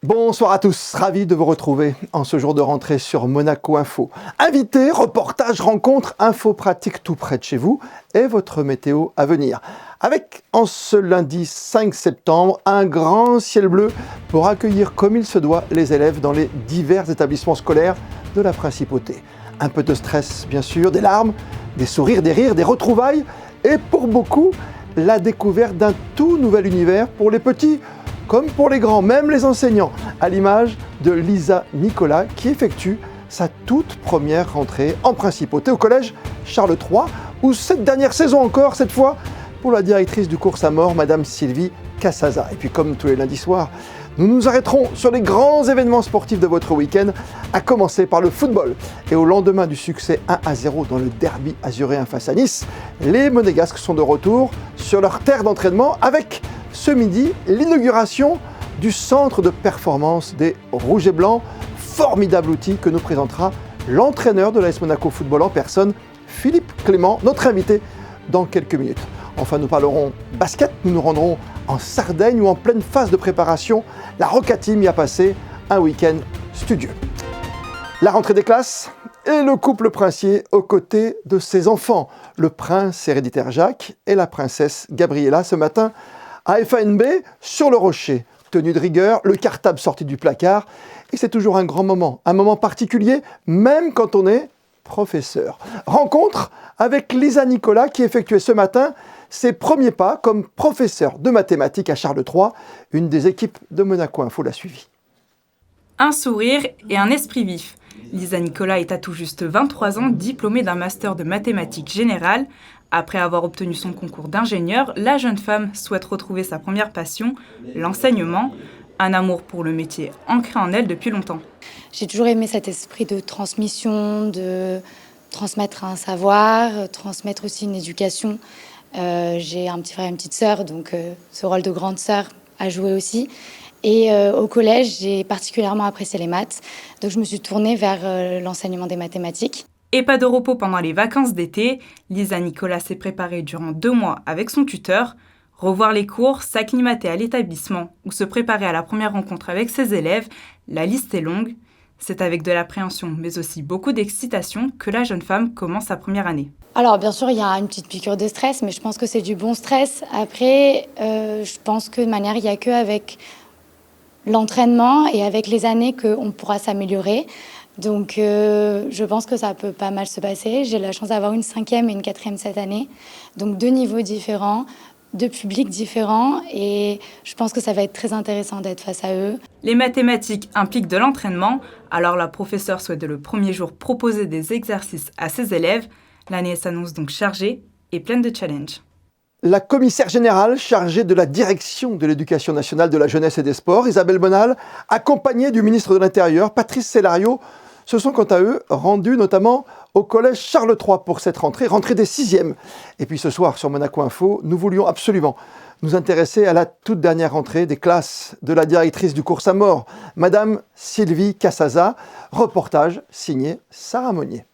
Bonsoir à tous, ravi de vous retrouver en ce jour de rentrée sur Monaco Info. Invités, reportages, rencontres, infos pratiques tout près de chez vous et votre météo à venir. Avec, en ce lundi 5 septembre, un grand ciel bleu pour accueillir comme il se doit les élèves dans les divers établissements scolaires de la Principauté. Un peu de stress bien sûr, des larmes, des sourires, des rires, des retrouvailles et pour beaucoup, la découverte d'un tout nouvel univers pour les petits comme pour les grands, même les enseignants, à l'image de Lisa Nicolas qui effectue sa toute première rentrée en Principauté au collège Charles III, où cette dernière saison encore, cette fois, pour la directrice du cours Saint-Maur, Madame Sylvie Cassaza. Et puis comme tous les lundis soirs, nous nous arrêterons sur les grands événements sportifs de votre week-end, à commencer par le football. Et au lendemain du succès 1-0 dans le derby azuréen face à Nice, les Monégasques sont de retour sur leur terre d'entraînement avec ce midi l'inauguration du centre de performance des Rouges et Blancs, formidable outil que nous présentera l'entraîneur de l'AS Monaco Football en personne, Philippe Clément, notre invité dans quelques minutes. Enfin, nous parlerons basket, nous nous rendrons en Sardaigne où en pleine phase de préparation, la Roca Team y a passé un week-end studieux. La rentrée des classes et le couple princier aux côtés de ses enfants, le prince héréditaire Jacques et la princesse Gabriella ce matin à FANB sur le rocher. Tenue de rigueur, le cartable sorti du placard et c'est toujours un grand moment, un moment particulier même quand on est professeur. Rencontre avec Lisa Nicolas qui effectuait ce matin ses premiers pas comme professeur de mathématiques à Charles III. Une des équipes de Monaco Info l'a suivi. Un sourire et un esprit vif. Lisa Nicolas est à tout juste 23 ans, diplômée d'un master de mathématiques générales. Après avoir obtenu son concours d'ingénieur, la jeune femme souhaite retrouver sa première passion, l'enseignement, un amour pour le métier ancré en elle depuis longtemps. J'ai toujours aimé cet esprit de transmission, de transmettre un savoir, transmettre aussi une éducation. J'ai un petit frère et une petite sœur, donc ce rôle de grande sœur a joué aussi. Et au collège, j'ai particulièrement apprécié les maths, donc je me suis tournée vers l'enseignement des mathématiques. Et pas de repos pendant les vacances d'été, Lisa Nicolas s'est préparée durant 2 mois avec son tuteur. Revoir les cours, s'acclimater à l'établissement ou se préparer à la première rencontre avec ses élèves, la liste est longue. C'est avec de l'appréhension, mais aussi beaucoup d'excitation que la jeune femme commence sa première année. Alors bien sûr, il y a une petite piqûre de stress, mais je pense que c'est du bon stress. Après, je pense que de manière, il n'y a qu'avec l'entraînement et avec les années qu'on pourra s'améliorer. Donc je pense que ça peut pas mal se passer. J'ai la chance d'avoir une 5e et une 4e cette année. Donc 2 niveaux différents, 2 publics différents et je pense que ça va être très intéressant d'être face à eux. Les mathématiques impliquent de l'entraînement, alors la professeure souhaite dès le premier jour proposer des exercices à ses élèves. L'année s'annonce donc chargée et pleine de challenges. La commissaire générale chargée de la direction de l'éducation nationale, de la jeunesse et des sports, Isabelle Bonal, accompagnée du ministre de l'Intérieur, Patrice Cellario, se sont quant à eux rendus notamment au collège Charles III pour cette rentrée des 6e. Et puis ce soir sur Monaco Info, nous voulions absolument nous intéresser à la toute dernière rentrée des classes de la directrice du cours Saint-Maur, Madame Sylvie Cassaza. Reportage signé Sarah Monnier.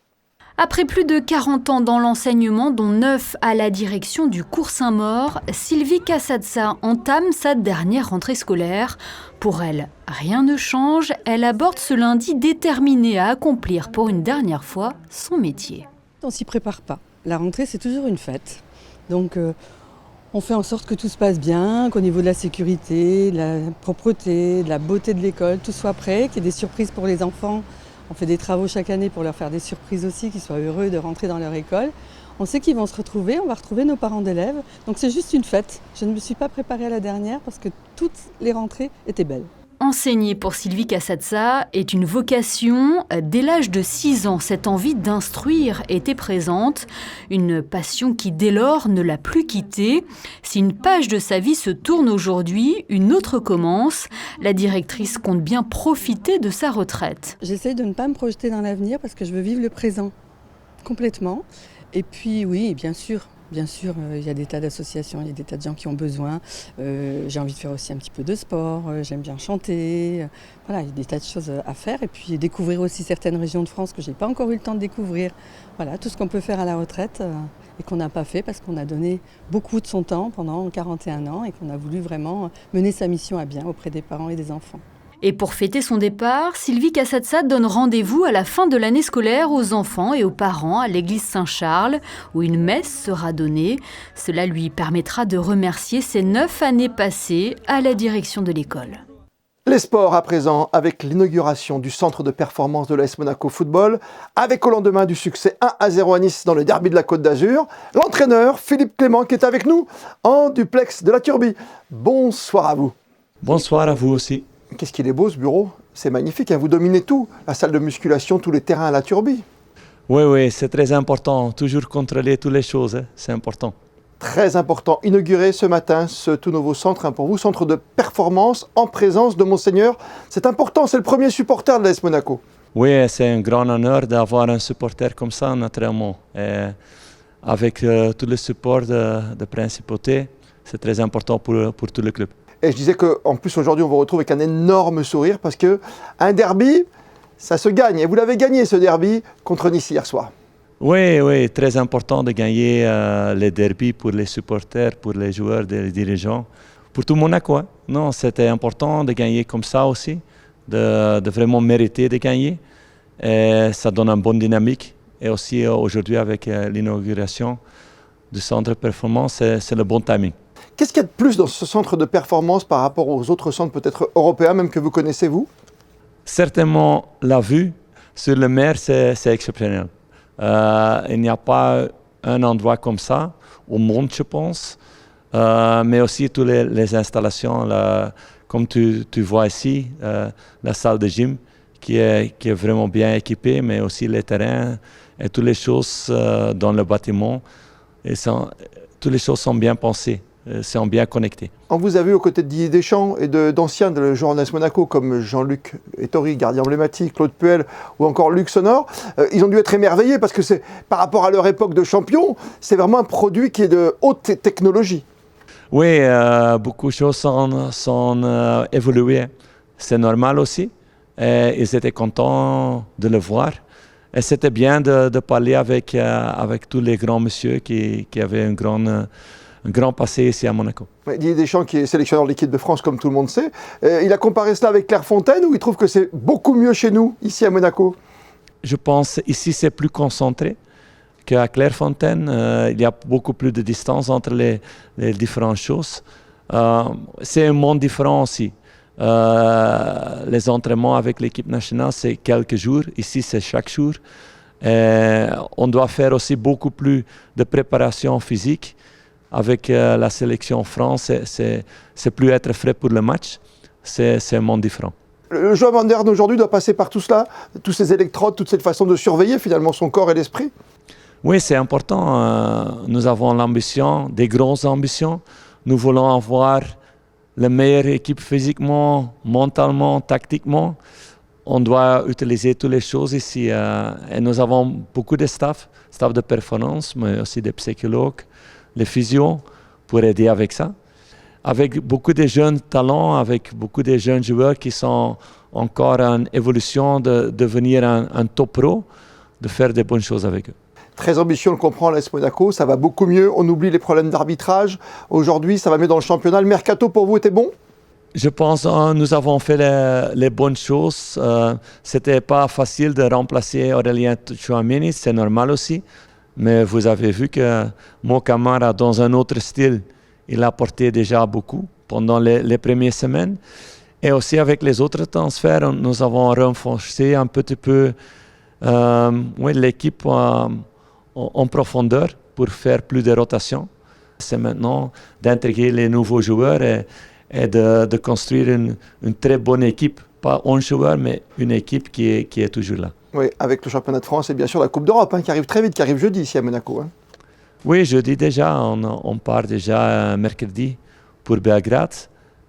Après plus de 40 ans dans l'enseignement, dont 9 à la direction du cours Saint-Maur, Sylvie Cassaza entame sa dernière rentrée scolaire. Pour elle, rien ne change. Elle aborde ce lundi déterminée à accomplir pour une dernière fois son métier. On ne s'y prépare pas. La rentrée, c'est toujours une fête. Donc on fait en sorte que tout se passe bien, qu'au niveau de la sécurité, de la propreté, de la beauté de l'école, tout soit prêt, qu'il y ait des surprises pour les enfants. On fait des travaux chaque année pour leur faire des surprises aussi, qu'ils soient heureux de rentrer dans leur école. On sait qu'ils vont se retrouver, on va retrouver nos parents d'élèves. Donc c'est juste une fête. Je ne me suis pas préparée à la dernière parce que toutes les rentrées étaient belles. Enseigner pour Sylvie Cassaza est une vocation. Dès l'âge de 6 ans, cette envie d'instruire était présente. Une passion qui, dès lors, ne l'a plus quittée. Si une page de sa vie se tourne aujourd'hui, une autre commence. La directrice compte bien profiter de sa retraite. J'essaye de ne pas me projeter dans l'avenir parce que je veux vivre le présent complètement. Et puis oui, bien sûr, il y a des tas d'associations, il y a des tas de gens qui ont besoin. J'ai envie de faire aussi un petit peu de sport, j'aime bien chanter. Voilà, il y a des tas de choses à faire. Et puis découvrir aussi certaines régions de France que je n'ai pas encore eu le temps de découvrir. Voilà, tout ce qu'on peut faire à la retraite et qu'on n'a pas fait parce qu'on a donné beaucoup de son temps pendant 41 ans et qu'on a voulu vraiment mener sa mission à bien auprès des parents et des enfants. Et pour fêter son départ, Sylvie Casazza donne rendez-vous à la fin de l'année scolaire aux enfants et aux parents à l'église Saint-Charles, où une messe sera donnée. Cela lui permettra de remercier ses 9 années passées à la direction de l'école. Les sports à présent, avec l'inauguration du centre de performance de l'AS Monaco Football, avec au lendemain du succès 1-0 à Nice dans le derby de la Côte d'Azur, l'entraîneur Philippe Clément qui est avec nous en duplex de la Turbie. Bonsoir à vous. Bonsoir à vous aussi. Qu'est-ce qu'il est beau ce bureau, c'est magnifique, hein, vous dominez tout, la salle de musculation, tous les terrains à la Turbie. Oui, c'est très important, toujours contrôler toutes les choses, hein, c'est important. Très important, inauguré ce matin ce tout nouveau centre pour vous, centre de performance en présence de Monseigneur. C'est important, c'est le premier supporter de l'AS Monaco. Oui, c'est un grand honneur d'avoir un supporter comme ça, naturellement. Et avec tout le support de Principauté, c'est très important pour tout le club. Et je disais qu'en plus aujourd'hui on vous retrouve avec un énorme sourire parce qu'un derby, ça se gagne. Et vous l'avez gagné ce derby contre Nice hier soir. Oui, très important de gagner les derbies pour les supporters, pour les joueurs, les dirigeants, pour tout Monaco. Hein. Non, c'était important de gagner comme ça aussi, de vraiment mériter de gagner. Et ça donne une bonne dynamique. Et aussi aujourd'hui avec l'inauguration du centre de performance, c'est le bon timing. Qu'est-ce qu'il y a de plus dans ce centre de performance par rapport aux autres centres peut-être européens, même que vous connaissez vous? Certainement, la vue sur le mer, c'est exceptionnel. Il n'y a pas un endroit comme ça au monde, je pense, mais aussi toutes les installations, comme tu vois ici, la salle de gym qui est vraiment bien équipée, mais aussi les terrains et toutes les choses dans le bâtiment. Toutes les choses sont bien pensées. sont bien connectés. On vous a vu aux côtés de Didier Deschamps et d'anciens de joueurs de l'AS Monaco comme Jean-Luc Ettori, gardien emblématique, Claude Puel ou encore Luc Sonor. Ils ont dû être émerveillés parce que par rapport à leur époque de champion, c'est vraiment un produit qui est de haute technologie. Oui, beaucoup de choses sont évoluées. C'est normal aussi. Et ils étaient contents de le voir. Et c'était bien de parler avec tous les grands messieurs qui avaient un grand passé ici à Monaco. Ouais, Didier Deschamps, qui est sélectionneur de l'équipe de France, comme tout le monde sait, il a comparé cela avec Clairefontaine ou il trouve que c'est beaucoup mieux chez nous, ici à Monaco? Je pense ici c'est plus concentré qu'à Clairefontaine. Il y a beaucoup plus de distance entre les différentes choses. C'est un monde différent aussi. Les entraînements avec l'équipe nationale, c'est quelques jours. Ici, c'est chaque jour. On doit faire aussi beaucoup plus de préparation physique. Avec la sélection France, c'est plus être frais pour le match. C'est un monde différent. Le joueur moderne aujourd'hui doit passer par tout cela, tous ces électrodes, toute cette façon de surveiller finalement son corps et l'esprit. Oui, c'est important. Nous avons l'ambition, des grandes ambitions. Nous voulons avoir la meilleure équipe physiquement, mentalement, tactiquement. On doit utiliser toutes les choses ici. Et nous avons beaucoup de staff de performance, mais aussi des psychologues, les physios, pour aider avec ça. Avec beaucoup de jeunes talents, avec beaucoup de jeunes joueurs qui sont encore en évolution de devenir un top pro, de faire des bonnes choses avec eux. Très ambitieux, on le comprend, l'AS Monaco, ça va beaucoup mieux, on oublie les problèmes d'arbitrage. Aujourd'hui, ça va mieux dans le championnat. Le mercato pour vous était bon? Je pense que nous avons fait les bonnes choses. C'était pas facile de remplacer Aurélien Tchouaméni, c'est normal aussi. Mais vous avez vu que Mo Camara, dans un autre style, il a apporté déjà beaucoup pendant les premières semaines. Et aussi avec les autres transferts, nous avons renforcé un petit peu l'équipe en profondeur pour faire plus de rotation. C'est maintenant d'intégrer les nouveaux joueurs et de construire une très bonne équipe. Pas un joueur, mais une équipe qui est toujours là. Oui, avec le championnat de France et bien sûr la Coupe d'Europe qui arrive très vite, qui arrive jeudi ici à Monaco. Oui, jeudi déjà, on part déjà mercredi pour Belgrade.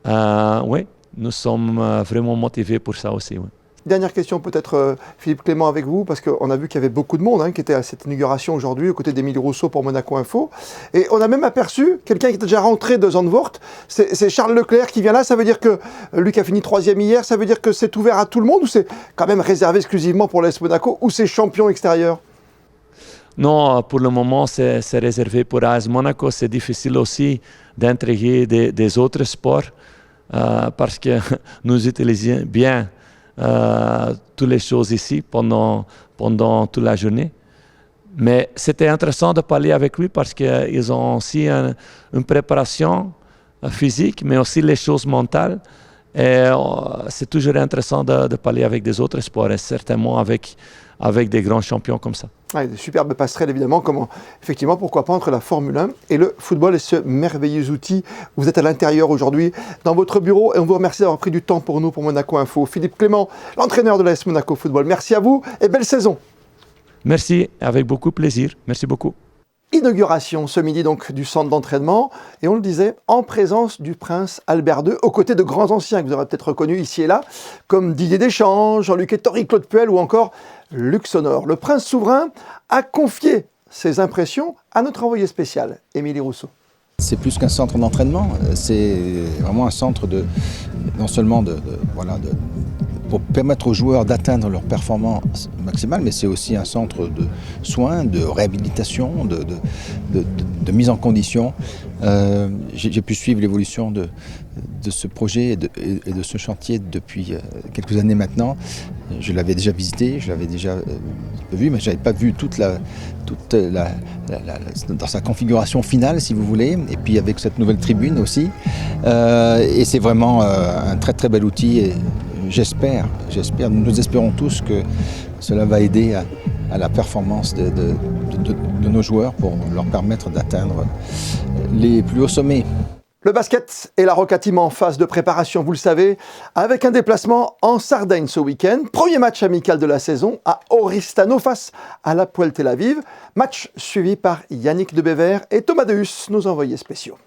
Oui, nous sommes vraiment motivés pour ça aussi. Oui. Dernière question peut-être Philippe Clément avec vous, parce qu'on a vu qu'il y avait beaucoup de monde qui était à cette inauguration aujourd'hui, aux côtés d'Émile Rousseau pour Monaco Info. Et on a même aperçu quelqu'un qui était déjà rentré de Zandvoort, c'est Charles Leclerc qui vient là. Ça veut dire que Luc a fini 3e hier, ça veut dire que c'est ouvert à tout le monde ou c'est quand même réservé exclusivement pour l'AS Monaco ou c'est champion extérieur? Non, pour le moment c'est réservé pour AS Monaco. C'est difficile aussi d'intégrer des autres sports parce que nous utilisions bien toutes les choses ici pendant toute la journée. Mais c'était intéressant de parler avec lui parce qu'ils ont aussi une préparation physique, mais aussi les choses mentales. Et c'est toujours intéressant de parler avec des autres sports, et certainement avec des grands champions comme ça. Ouais, des superbes passerelles, évidemment, effectivement, pourquoi pas, entre la Formule 1 et le football et ce merveilleux outil. Vous êtes à l'intérieur aujourd'hui, dans votre bureau, et on vous remercie d'avoir pris du temps pour nous, pour Monaco Info. Philippe Clément, l'entraîneur de l'AS Monaco Football, merci à vous et belle saison. Merci, avec beaucoup de plaisir. Merci beaucoup. Inauguration ce midi donc du centre d'entraînement, et on le disait, en présence du prince Albert II, aux côtés de grands anciens que vous aurez peut-être reconnus ici et là, comme Didier Deschamps, Jean-Luc Ettori, Claude Puel ou encore Luc Sonor. Le prince souverain a confié ses impressions à notre envoyé spécial, Émilie Rousseau. C'est plus qu'un centre d'entraînement, c'est vraiment un centre non seulement pour permettre aux joueurs d'atteindre leur performance maximale, mais c'est aussi un centre de soins, de réhabilitation, de mise en condition. J'ai pu suivre l'évolution de ce projet et de ce chantier depuis quelques années maintenant. Je l'avais déjà visité, je l'avais déjà vu, mais je n'avais pas vu dans sa configuration finale, si vous voulez, et puis avec cette nouvelle tribune aussi. Et c'est vraiment un très très bel outil. Et j'espère, nous espérons tous que cela va aider à la performance de nos joueurs pour leur permettre d'atteindre les plus hauts sommets. Le basket et la Roca Team en phase de préparation, vous le savez, avec un déplacement en Sardaigne ce week-end. Premier match amical de la saison à Oristano face à l'Hapoel Tel Aviv. Match suivi par Yannick Debever et Thomas Deus, nos envoyés spéciaux.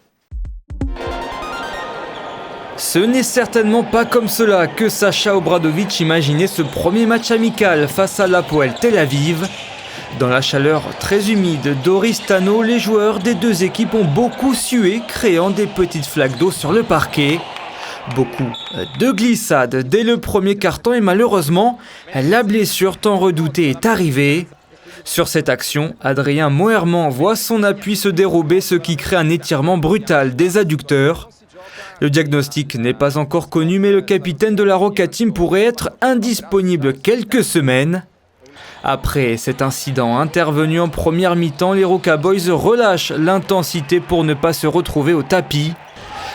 Ce n'est certainement pas comme cela que Sacha Obradovic imaginait ce premier match amical face à l'Hapoel Tel Aviv. Dans la chaleur très humide d'Oristano, les joueurs des deux équipes ont beaucoup sué, créant des petites flaques d'eau sur le parquet. Beaucoup de glissades dès le premier quart-temps et malheureusement, la blessure tant redoutée est arrivée. Sur cette action, Adrien Moerman voit son appui se dérober, ce qui crée un étirement brutal des adducteurs. Le diagnostic n'est pas encore connu, mais le capitaine de la Roca Team pourrait être indisponible quelques semaines. Après cet incident intervenu en première mi-temps, les Roca Boys relâchent l'intensité pour ne pas se retrouver au tapis.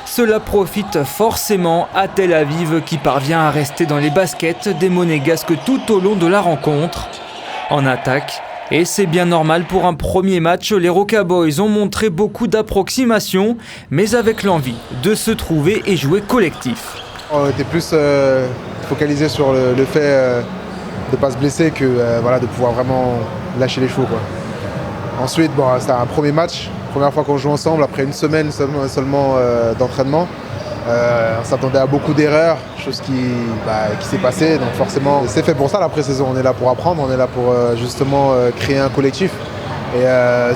Cela profite forcément à Tel Aviv qui parvient à rester dans les baskets des Monégasques tout au long de la rencontre. En attaque, et c'est bien normal pour un premier match, les Roca Boys ont montré beaucoup d'approximation, mais avec l'envie de se trouver et jouer collectif. On était plus focalisé sur le fait de ne pas se blesser que de pouvoir vraiment lâcher les chevaux, quoi. Ensuite, c'était un premier match, première fois qu'on joue ensemble, après une semaine seulement d'entraînement. On s'attendait à beaucoup d'erreurs, chose qui s'est passée, donc forcément c'est fait pour ça la pré-saison. On est là pour apprendre, on est là pour justement créer un collectif. Et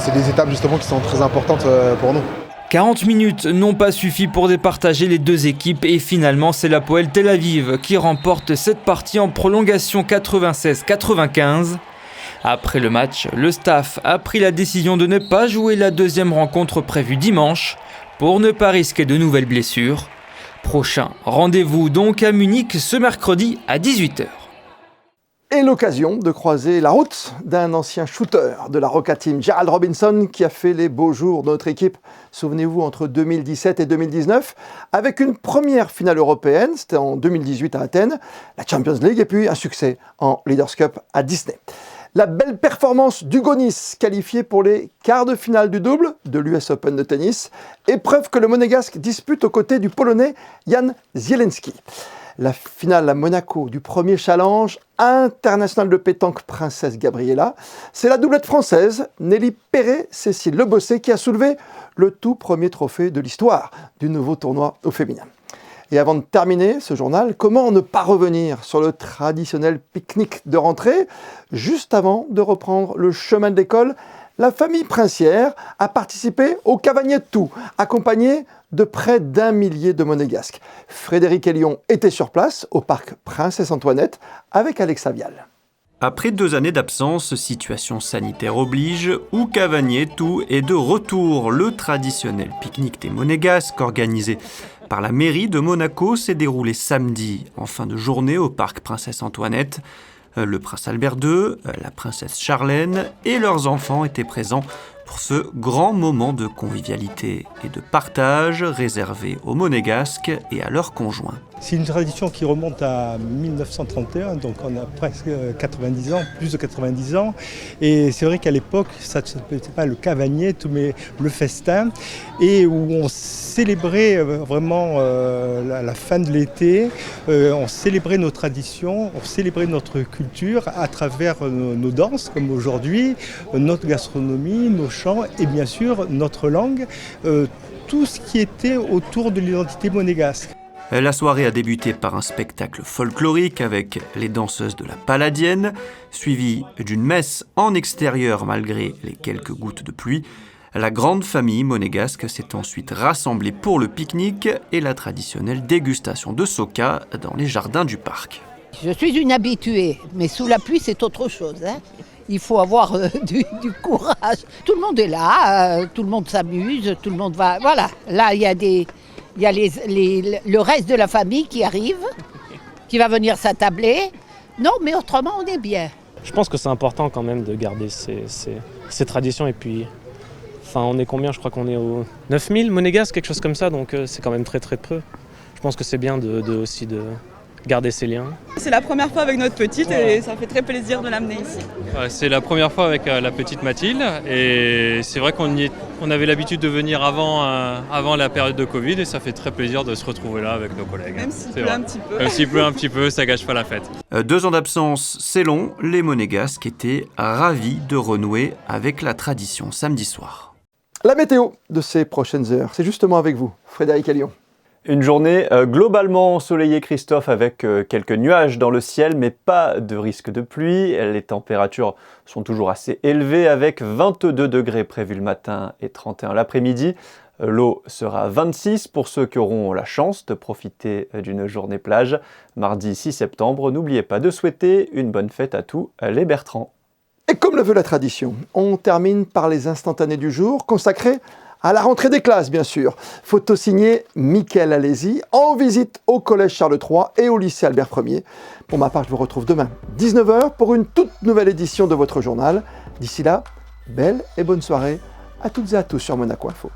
c'est des étapes justement qui sont très importantes pour nous. 40 minutes n'ont pas suffi pour départager les deux équipes et finalement c'est l'Hapoel Tel Aviv qui remporte cette partie en prolongation 96-95. Après le match, le staff a pris la décision de ne pas jouer la deuxième rencontre prévue dimanche pour ne pas risquer de nouvelles blessures. Prochain rendez-vous donc à Munich ce mercredi à 18h. Et l'occasion de croiser la route d'un ancien shooter de la Roca Team, Gerald Robinson, qui a fait les beaux jours de notre équipe, souvenez-vous, entre 2017 et 2019, avec une première finale européenne, c'était en 2018 à Athènes, la Champions League, et puis un succès en Leaders Cup à Disney. La belle performance d'Hugo Nys, qualifié pour les quarts de finale du double de l'US Open de tennis, épreuve que le Monégasque dispute aux côtés du Polonais Jan Zielinski. La finale à Monaco du premier challenge international de pétanque Princesse Gabriella, c'est la doublette française Nelly Perret-Cécile Lebossé qui a soulevé le tout premier trophée de l'histoire du nouveau tournoi au féminin. Et avant de terminer ce journal, comment ne pas revenir sur le traditionnel pique-nique de rentrée? Juste avant de reprendre le chemin de l'école, la famille princière a participé au Cavagnet de Tout, accompagné de près d'1 millier de Monégasques. Frédéric Elion était sur place au parc Princesse Antoinette avec Alexa Vial. Après 2 années d'absence, situation sanitaire oblige, ou Cavagnet Tout est de retour. Le traditionnel pique-nique des Monégasques, organisé par la mairie de Monaco s'est déroulée samedi en fin de journée au parc Princesse Antoinette. Le prince Albert II, la princesse Charlène et leurs enfants étaient présents pour ce grand moment de convivialité et de partage réservé aux Monégasques et à leurs conjoints. C'est une tradition qui remonte à 1931, donc on a presque 90 ans, plus de 90 ans. Et c'est vrai qu'à l'époque, ça ne s'appelait pas le cavanier, mais le festin, et où on célébrait vraiment la fin de l'été, on célébrait nos traditions, on célébrait notre culture à travers nos danses, comme aujourd'hui, notre gastronomie, nos chants et bien sûr notre langue, tout ce qui était autour de l'identité monégasque. La soirée a débuté par un spectacle folklorique avec les danseuses de la Palladienne, suivi d'une messe en extérieur malgré les quelques gouttes de pluie. La grande famille monégasque s'est ensuite rassemblée pour le pique-nique et la traditionnelle dégustation de soca dans les jardins du parc. Je suis une habituée, mais sous la pluie c'est autre chose. Il faut avoir du courage. Tout le monde est là, tout le monde s'amuse, tout le monde va... Voilà, là il y a le reste de la famille qui arrive, qui va venir s'attabler. Non, mais autrement, on est bien. Je pense que c'est important quand même de garder ces traditions. Et puis, on est combien? Je crois qu'on est aux 9000 monégasques, quelque chose comme ça. Donc c'est quand même très très peu. Je pense que c'est bien aussi de garder ces liens. C'est la première fois avec notre petite et ça fait très plaisir de l'amener ici. C'est la première fois avec la petite Mathilde et c'est vrai qu'on avait l'habitude de venir avant la période de Covid et ça fait très plaisir de se retrouver là avec nos collègues. Même s'il pleut un petit peu. Même s'il pleut un petit peu, ça gâche pas la fête. 2 ans d'absence, c'est long. Les Monégasques étaient ravis de renouer avec la tradition samedi soir. La météo de ces prochaines heures, c'est justement avec vous, Frédéric Allion. Une journée globalement ensoleillée, Christophe, avec quelques nuages dans le ciel, mais pas de risque de pluie. Les températures sont toujours assez élevées, avec 22 degrés prévus le matin et 31 l'après-midi. L'eau sera 26 pour ceux qui auront la chance de profiter d'une journée plage. Mardi 6 septembre, n'oubliez pas de souhaiter une bonne fête à tous les Bertrands. Et comme le veut la tradition, on termine par les instantanés du jour, consacrés à la rentrée des classes, bien sûr. Photo signée Mickaël Alési, en visite au collège Charles III et au lycée Albert Ier. Pour ma part, je vous retrouve demain, 19h, pour une toute nouvelle édition de votre journal. D'ici là, belle et bonne soirée à toutes et à tous sur Monaco Info.